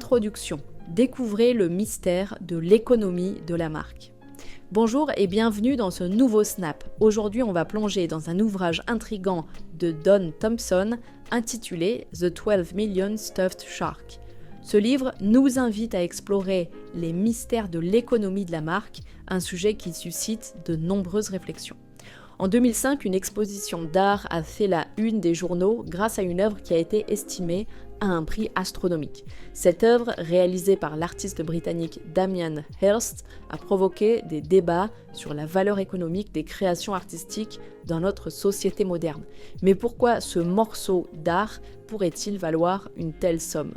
Introduction. Découvrez le mystère de l'économie de la marque. Bonjour et bienvenue dans ce nouveau Snap. Aujourd'hui, on va plonger dans un ouvrage intrigant de Don Thompson intitulé The 12 Million Stuffed Shark. Ce livre nous invite à explorer les mystères de l'économie de la marque, un sujet qui suscite de nombreuses réflexions. En 2005, une exposition d'art a fait la une des journaux grâce à une œuvre qui a été estimée à un prix astronomique. Cette œuvre, réalisée par l'artiste britannique Damien Hirst, a provoqué des débats sur la valeur économique des créations artistiques dans notre société moderne. Mais pourquoi ce morceau d'art pourrait-il valoir une telle somme ?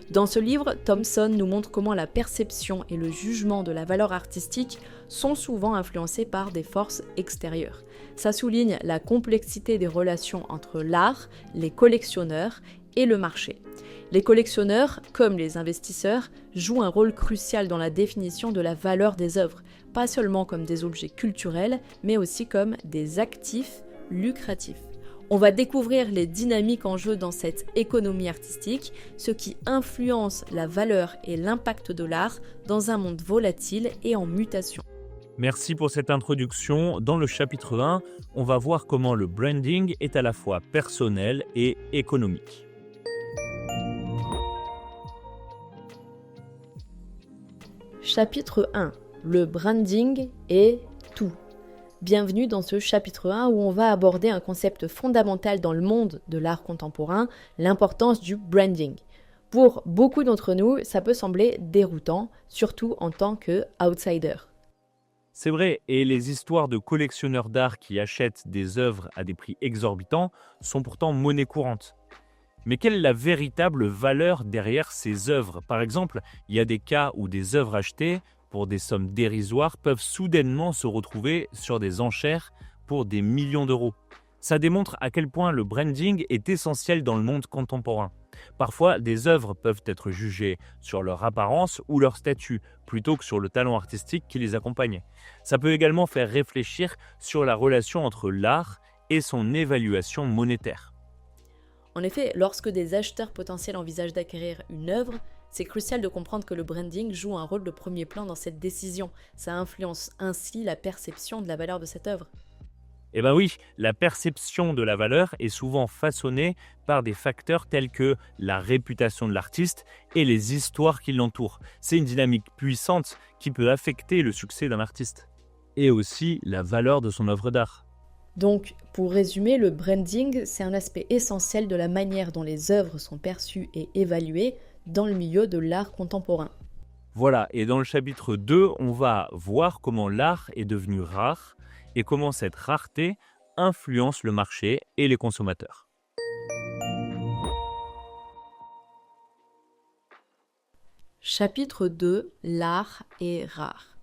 Dans ce livre, Thompson nous montre comment la perception et le jugement de la valeur artistique sont souvent influencés par des forces extérieures. Ça souligne la complexité des relations entre l'art, les collectionneurs et le marché. Les collectionneurs, comme les investisseurs, jouent un rôle crucial dans la définition de la valeur des œuvres, pas seulement comme des objets culturels, mais aussi comme des actifs lucratifs. On va découvrir les dynamiques en jeu dans cette économie artistique, ce qui influence la valeur et l'impact de l'art dans un monde volatile et en mutation. Merci pour cette introduction. Dans le chapitre 1, on va voir comment le branding est à la fois personnel et économique. Chapitre 1. Le branding est tout. Bienvenue dans ce chapitre 1 où on va aborder un concept fondamental dans le monde de l'art contemporain, l'importance du branding. Pour beaucoup d'entre nous, ça peut sembler déroutant, surtout en tant qu'outsider. C'est vrai, et les histoires de collectionneurs d'art qui achètent des œuvres à des prix exorbitants sont pourtant monnaie courante. Mais quelle est la véritable valeur derrière ces œuvres ? Par exemple, il y a des cas où des œuvres achetées pour des sommes dérisoires peuvent soudainement se retrouver sur des enchères pour des millions d'euros. Ça démontre à quel point le branding est essentiel dans le monde contemporain. Parfois, des œuvres peuvent être jugées sur leur apparence ou leur statut, plutôt que sur le talent artistique qui les accompagnait. Ça peut également faire réfléchir sur la relation entre l'art et son évaluation monétaire. En effet, lorsque des acheteurs potentiels envisagent d'acquérir une œuvre, c'est crucial de comprendre que le branding joue un rôle de premier plan dans cette décision. Ça influence ainsi la perception de la valeur de cette œuvre. Eh bien oui, la perception de la valeur est souvent façonnée par des facteurs tels que la réputation de l'artiste et les histoires qui l'entourent. C'est une dynamique puissante qui peut affecter le succès d'un artiste. Et aussi la valeur de son œuvre d'art. Donc, pour résumer, le branding, c'est un aspect essentiel de la manière dont les œuvres sont perçues et évaluées dans le milieu de l'art contemporain. Voilà, et dans le chapitre 2, on va voir comment l'art est devenu rare et comment cette rareté influence le marché et les consommateurs. Chapitre 2. L'art est rare.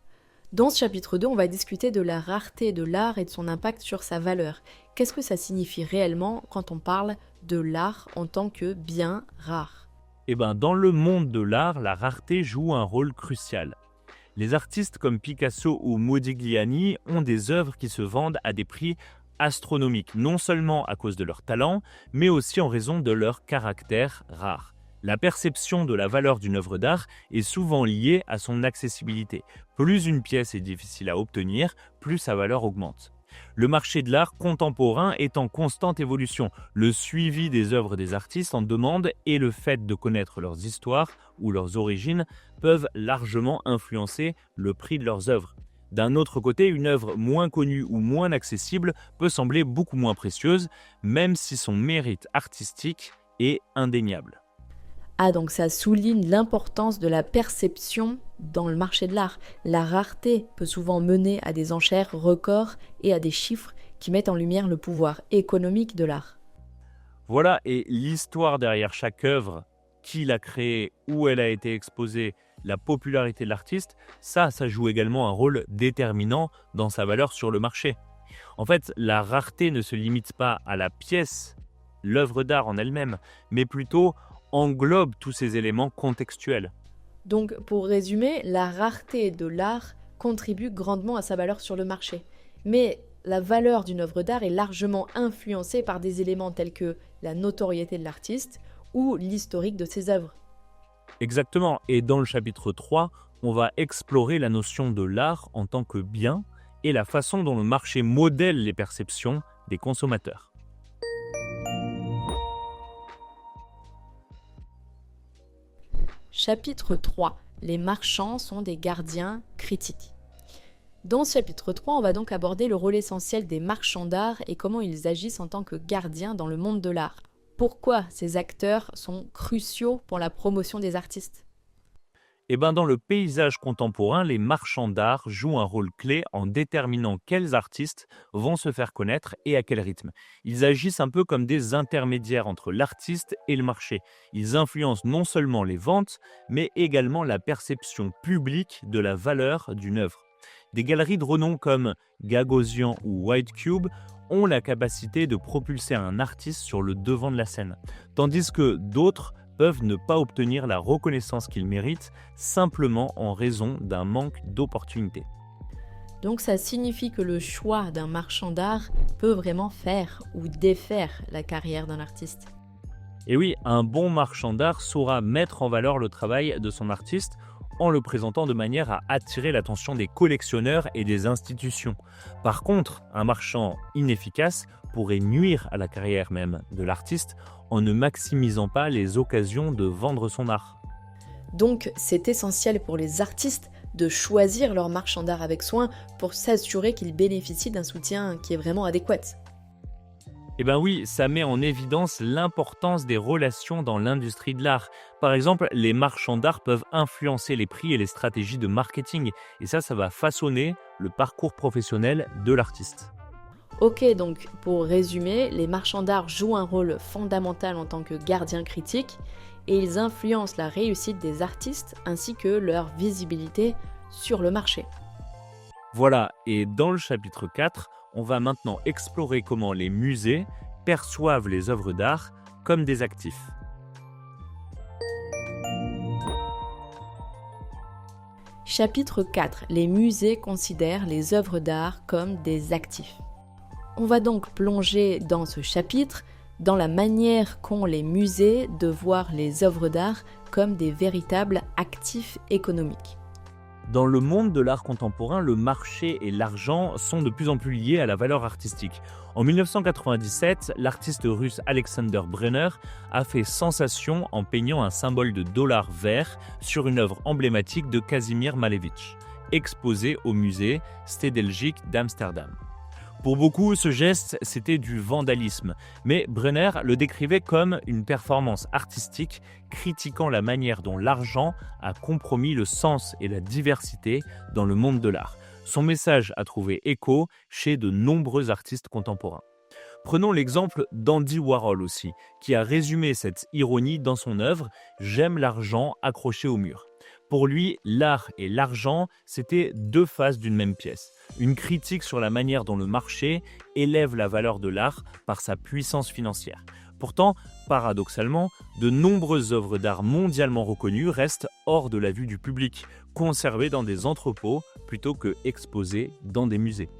Dans ce chapitre 2, on va discuter de la rareté de l'art et de son impact sur sa valeur. Qu'est-ce que ça signifie réellement quand on parle de l'art en tant que bien rare ? Eh bien, dans le monde de l'art, la rareté joue un rôle crucial. Les artistes comme Picasso ou Modigliani ont des œuvres qui se vendent à des prix astronomiques, non seulement à cause de leur talent, mais aussi en raison de leur caractère rare. La perception de la valeur d'une œuvre d'art est souvent liée à son accessibilité. Plus une pièce est difficile à obtenir, plus sa valeur augmente. Le marché de l'art contemporain est en constante évolution. Le suivi des œuvres des artistes en demande et le fait de connaître leurs histoires ou leurs origines peuvent largement influencer le prix de leurs œuvres. D'un autre côté, une œuvre moins connue ou moins accessible peut sembler beaucoup moins précieuse, même si son mérite artistique est indéniable. Ah, donc ça souligne l'importance de la perception dans le marché de l'art. La rareté peut souvent mener à des enchères records et à des chiffres qui mettent en lumière le pouvoir économique de l'art. Voilà, et l'histoire derrière chaque œuvre, qui l'a créée, où elle a été exposée, la popularité de l'artiste, ça joue également un rôle déterminant dans sa valeur sur le marché. En fait, la rareté ne se limite pas à la pièce, l'œuvre d'art en elle-même, mais plutôt englobe tous ces éléments contextuels. Donc, pour résumer, la rareté de l'art contribue grandement à sa valeur sur le marché. Mais la valeur d'une œuvre d'art est largement influencée par des éléments tels que la notoriété de l'artiste ou l'historique de ses œuvres. Exactement, et dans le chapitre 3, on va explorer la notion de l'art en tant que bien et la façon dont le marché modèle les perceptions des consommateurs. Chapitre 3. Les marchands sont des gardiens critiques. Dans ce chapitre 3, on va donc aborder le rôle essentiel des marchands d'art et comment ils agissent en tant que gardiens dans le monde de l'art. Pourquoi ces acteurs sont cruciaux pour la promotion des artistes? Et ben dans le paysage contemporain, les marchands d'art jouent un rôle clé en déterminant quels artistes vont se faire connaître et à quel rythme. Ils agissent un peu comme des intermédiaires entre l'artiste et le marché. Ils influencent non seulement les ventes, mais également la perception publique de la valeur d'une œuvre. Des galeries de renom comme Gagosian ou White Cube ont la capacité de propulser un artiste sur le devant de la scène, tandis que d'autres peuvent ne pas obtenir la reconnaissance qu'ils méritent simplement en raison d'un manque d'opportunités. Donc ça signifie que le choix d'un marchand d'art peut vraiment faire ou défaire la carrière d'un artiste. Et oui, un bon marchand d'art saura mettre en valeur le travail de son artiste en le présentant de manière à attirer l'attention des collectionneurs et des institutions. Par contre, un marchand inefficace pourrait nuire à la carrière même de l'artiste en ne maximisant pas les occasions de vendre son art. Donc c'est essentiel pour les artistes de choisir leur marchand d'art avec soin pour s'assurer qu'ils bénéficient d'un soutien qui est vraiment adéquat. Eh bien oui, ça met en évidence l'importance des relations dans l'industrie de l'art. Par exemple, les marchands d'art peuvent influencer les prix et les stratégies de marketing. Et ça va façonner le parcours professionnel de l'artiste. Ok, donc pour résumer, les marchands d'art jouent un rôle fondamental en tant que gardiens critiques et ils influencent la réussite des artistes ainsi que leur visibilité sur le marché. Voilà, et dans le chapitre 4, on va maintenant explorer comment les musées perçoivent les œuvres d'art comme des actifs. Chapitre 4. Les musées considèrent les œuvres d'art comme des actifs. On va donc plonger dans ce chapitre dans la manière qu'ont les musées de voir les œuvres d'art comme des véritables actifs économiques. Dans le monde de l'art contemporain, le marché et l'argent sont de plus en plus liés à la valeur artistique. En 1997, l'artiste russe Alexander Brenner a fait sensation en peignant un symbole de dollar vert sur une œuvre emblématique de Kazimierz Malevich, exposée au musée Stedelijk d'Amsterdam. Pour beaucoup, ce geste, c'était du vandalisme, mais Brenner le décrivait comme une performance artistique critiquant la manière dont l'argent a compromis le sens et la diversité dans le monde de l'art. Son message a trouvé écho chez de nombreux artistes contemporains. Prenons l'exemple d'Andy Warhol aussi, qui a résumé cette ironie dans son œuvre « J'aime l'argent accroché au mur ». Pour lui, l'art et l'argent, c'était deux faces d'une même pièce. Une critique sur la manière dont le marché élève la valeur de l'art par sa puissance financière. Pourtant, paradoxalement, de nombreuses œuvres d'art mondialement reconnues restent hors de la vue du public, conservées dans des entrepôts plutôt que exposées dans des musées.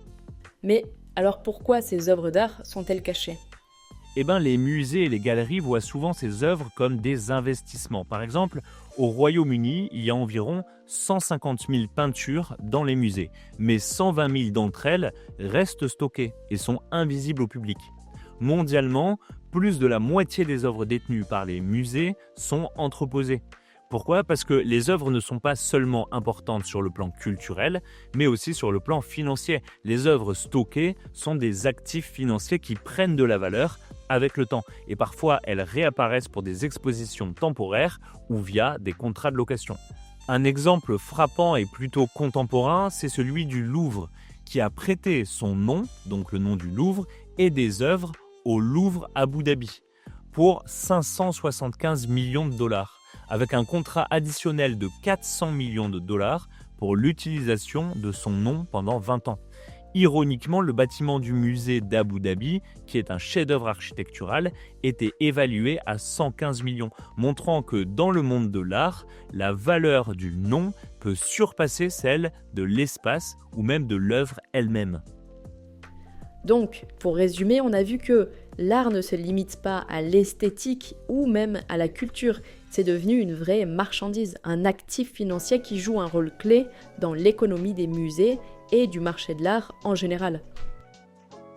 Mais alors pourquoi ces œuvres d'art sont-elles cachées ? Les musées et les galeries voient souvent ces œuvres comme des investissements. Par exemple, au Royaume-Uni, il y a environ 150 000 peintures dans les musées, mais 120 000 d'entre elles restent stockées et sont invisibles au public. Mondialement, plus de la moitié des œuvres détenues par les musées sont entreposées. Pourquoi ? Parce que les œuvres ne sont pas seulement importantes sur le plan culturel, mais aussi sur le plan financier. Les œuvres stockées sont des actifs financiers qui prennent de la valeur avec le temps. Et parfois, elles réapparaissent pour des expositions temporaires ou via des contrats de location. Un exemple frappant et plutôt contemporain, c'est celui du Louvre, qui a prêté son nom, donc le nom du Louvre, et des œuvres au Louvre Abu Dhabi, pour 575 millions de dollars, avec un contrat additionnel de 400 millions de dollars pour l'utilisation de son nom pendant 20 ans. Ironiquement, le bâtiment du musée d'Abu Dhabi, qui est un chef-d'œuvre architectural, était évalué à 115 millions, montrant que dans le monde de l'art, la valeur du nom peut surpasser celle de l'espace ou même de l'œuvre elle-même. Donc, pour résumer, on a vu que l'art ne se limite pas à l'esthétique ou même à la culture. C'est devenu une vraie marchandise, un actif financier qui joue un rôle clé dans l'économie des musées et du marché de l'art en général.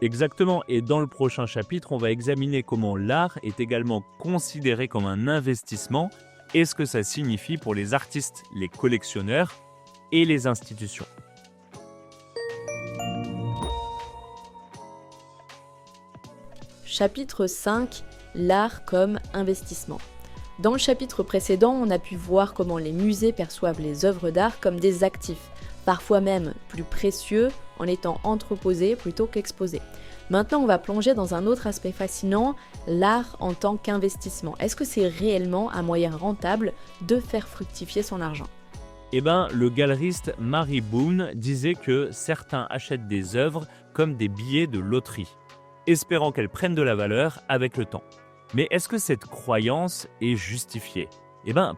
Exactement, et dans le prochain chapitre, on va examiner comment l'art est également considéré comme un investissement et ce que ça signifie pour les artistes, les collectionneurs et les institutions. Chapitre 5, l'art comme investissement. Dans le chapitre précédent, on a pu voir comment les musées perçoivent les œuvres d'art comme des actifs, parfois même plus précieux en étant entreposés plutôt qu'exposés. Maintenant, on va plonger dans un autre aspect fascinant, l'art en tant qu'investissement. Est-ce que c'est réellement un moyen rentable de faire fructifier son argent ? Le galeriste Mary Boone disait que certains achètent des œuvres comme des billets de loterie, espérant qu'elles prennent de la valeur avec le temps. Mais est-ce que cette croyance est justifiée ?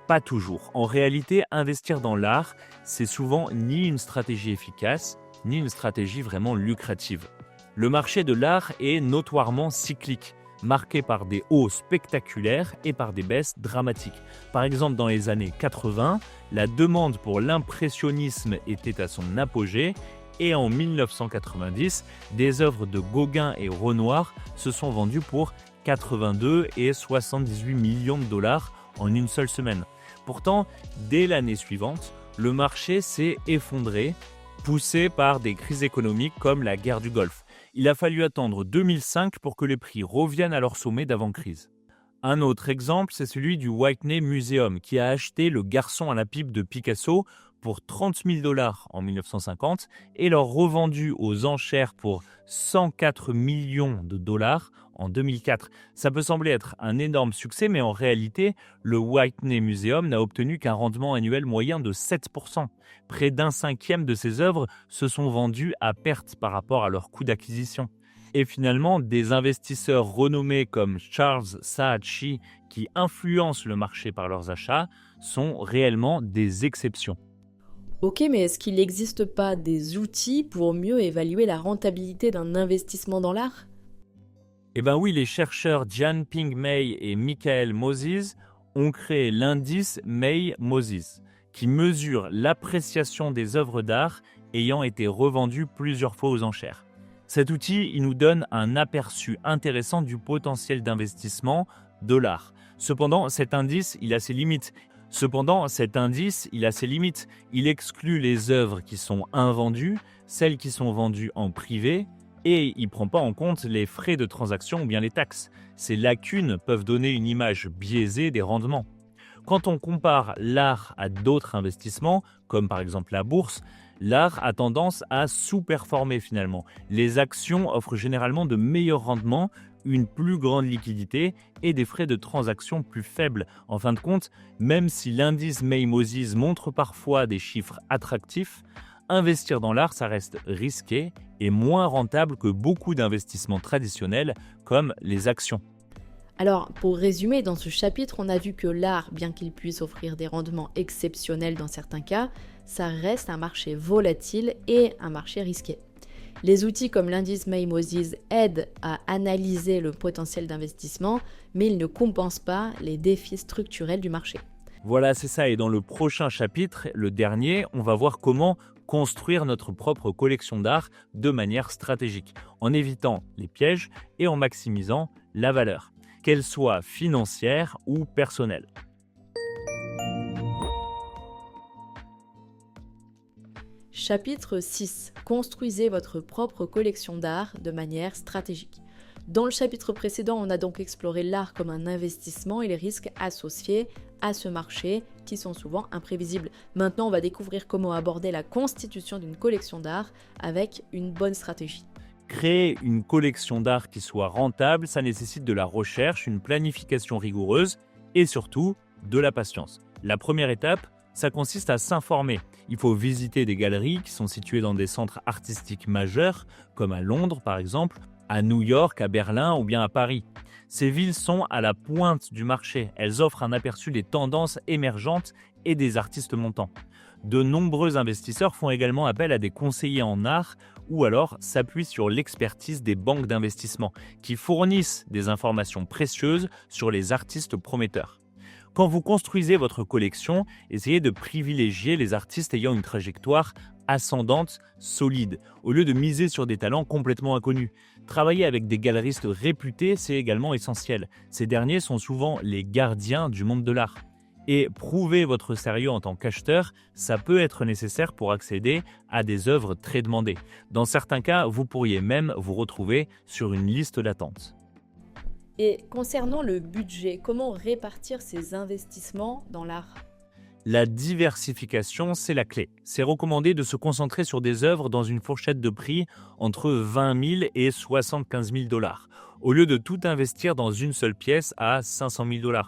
Pas toujours. En réalité, investir dans l'art, c'est souvent ni une stratégie efficace, ni une stratégie vraiment lucrative. Le marché de l'art est notoirement cyclique, marqué par des hauts spectaculaires et par des baisses dramatiques. Par exemple, dans les années 80, la demande pour l'impressionnisme était à son apogée et en 1990, des œuvres de Gauguin et Renoir se sont vendues pour 82 et 78 millions de dollars en une seule semaine. Pourtant, dès l'année suivante, le marché s'est effondré, poussé par des crises économiques comme la guerre du Golfe. Il a fallu attendre 2005 pour que les prix reviennent à leur sommet d'avant-crise. Un autre exemple, c'est celui du Whitney Museum, qui a acheté Le Garçon à la pipe de Picasso pour 30 000 dollars en 1950 et l'a revendu aux enchères pour 104 millions de dollars en 2004. Ça peut sembler être un énorme succès, mais en réalité, le Whitney Museum n'a obtenu qu'un rendement annuel moyen de 7%. Près d'un cinquième de ses œuvres se sont vendues à perte par rapport à leur coût d'acquisition. Et finalement, des investisseurs renommés comme Charles Saatchi, qui influencent le marché par leurs achats, sont réellement des exceptions. Ok, mais est-ce qu'il n'existe pas des outils pour mieux évaluer la rentabilité d'un investissement dans l'art ? Oui, les chercheurs Jianping Mei et Michael Moses ont créé l'indice May-Moses, qui mesure l'appréciation des œuvres d'art ayant été revendues plusieurs fois aux enchères. Cet outil, il nous donne un aperçu intéressant du potentiel d'investissement de l'art. Cependant, cet indice, il a ses limites. Il exclut les œuvres qui sont invendues, celles qui sont vendues en privé, et il ne prend pas en compte les frais de transaction ou bien les taxes. Ces lacunes peuvent donner une image biaisée des rendements. Quand on compare l'art à d'autres investissements, comme par exemple la bourse, l'art a tendance à sous-performer finalement. Les actions offrent généralement de meilleurs rendements, une plus grande liquidité et des frais de transaction plus faibles. En fin de compte, même si l'indice May-Moses montre parfois des chiffres attractifs, investir dans l'art, ça reste risqué et moins rentable que beaucoup d'investissements traditionnels comme les actions. Alors, pour résumer, dans ce chapitre, on a vu que l'art, bien qu'il puisse offrir des rendements exceptionnels dans certains cas, ça reste un marché volatile et un marché risqué. Les outils comme l'indice May-Moses aident à analyser le potentiel d'investissement, mais ils ne compensent pas les défis structurels du marché. Voilà, c'est ça. Et dans le prochain chapitre, le dernier, on va voir comment construire notre propre collection d'art de manière stratégique, en évitant les pièges et en maximisant la valeur, qu'elle soit financière ou personnelle. Chapitre 6. Construisez votre propre collection d'art de manière stratégique. Dans le chapitre précédent, on a donc exploré l'art comme un investissement et les risques associés à ce marché qui sont souvent imprévisibles. Maintenant, on va découvrir comment aborder la constitution d'une collection d'art avec une bonne stratégie. Créer une collection d'art qui soit rentable, ça nécessite de la recherche, une planification rigoureuse et surtout de la patience. La première étape, ça consiste à s'informer. Il faut visiter des galeries qui sont situées dans des centres artistiques majeurs, comme à Londres par exemple, à New York, à Berlin ou bien à Paris. Ces villes sont à la pointe du marché. Elles offrent un aperçu des tendances émergentes et des artistes montants. De nombreux investisseurs font également appel à des conseillers en art ou alors s'appuient sur l'expertise des banques d'investissement qui fournissent des informations précieuses sur les artistes prometteurs. Quand vous construisez votre collection, essayez de privilégier les artistes ayant une trajectoire ascendante, solide, au lieu de miser sur des talents complètement inconnus. Travailler avec des galeristes réputés, c'est également essentiel. Ces derniers sont souvent les gardiens du monde de l'art. Et prouver votre sérieux en tant qu'acheteur, ça peut être nécessaire pour accéder à des œuvres très demandées. Dans certains cas, vous pourriez même vous retrouver sur une liste d'attente. Et concernant le budget, comment répartir ces investissements dans l'art ? La diversification, c'est la clé. C'est recommandé de se concentrer sur des œuvres dans une fourchette de prix entre 20 000 et 75 000 $, au lieu de tout investir dans une seule pièce à 500 000 $.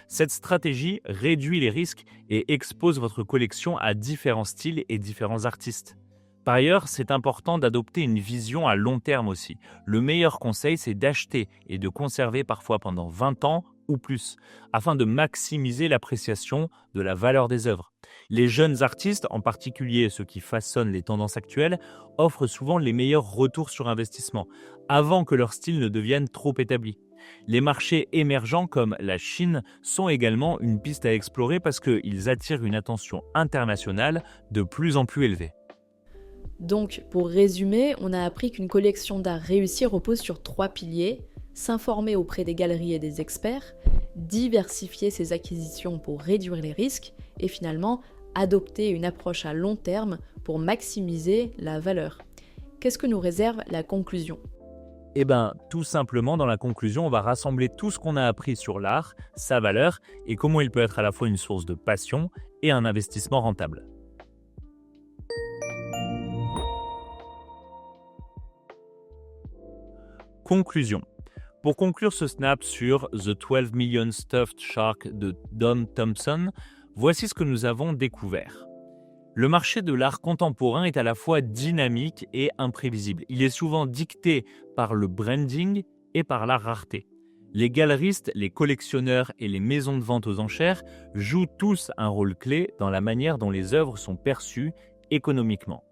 Cette stratégie réduit les risques et expose votre collection à différents styles et différents artistes. Par ailleurs, c'est important d'adopter une vision à long terme aussi. Le meilleur conseil, c'est d'acheter et de conserver parfois pendant 20 ans ou plus, afin de maximiser l'appréciation de la valeur des œuvres. Les jeunes artistes, en particulier ceux qui façonnent les tendances actuelles, offrent souvent les meilleurs retours sur investissement, avant que leur style ne devienne trop établi. Les marchés émergents comme la Chine sont également une piste à explorer parce qu'ils attirent une attention internationale de plus en plus élevée. Donc, pour résumer, on a appris qu'une collection d'art réussie repose sur 3 piliers: s'informer auprès des galeries et des experts, diversifier ses acquisitions pour réduire les risques et finalement adopter une approche à long terme pour maximiser la valeur. Qu'est-ce que nous réserve la conclusion ? Tout simplement, dans la conclusion, on va rassembler tout ce qu'on a appris sur l'art, sa valeur et comment il peut être à la fois une source de passion et un investissement rentable. Conclusion. Pour conclure ce snap sur The 12 Million Stuffed Shark de Don Thompson, voici ce que nous avons découvert. Le marché de l'art contemporain est à la fois dynamique et imprévisible. Il est souvent dicté par le branding et par la rareté. Les galeristes, les collectionneurs et les maisons de vente aux enchères jouent tous un rôle clé dans la manière dont les œuvres sont perçues économiquement.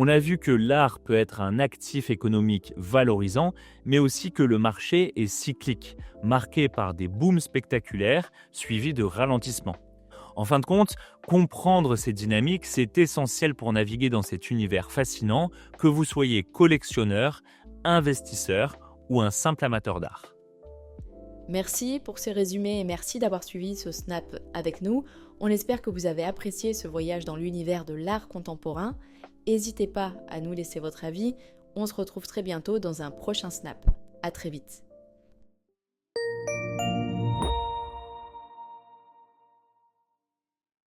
On a vu que l'art peut être un actif économique valorisant, mais aussi que le marché est cyclique, marqué par des booms spectaculaires suivis de ralentissements. En fin de compte, comprendre ces dynamiques, c'est essentiel pour naviguer dans cet univers fascinant, que vous soyez collectionneur, investisseur ou un simple amateur d'art. Merci pour ces résumés et merci d'avoir suivi ce snap avec nous. On espère que vous avez apprécié ce voyage dans l'univers de l'art contemporain. N'hésitez pas à nous laisser votre avis. On se retrouve très bientôt dans un prochain snap. À très vite.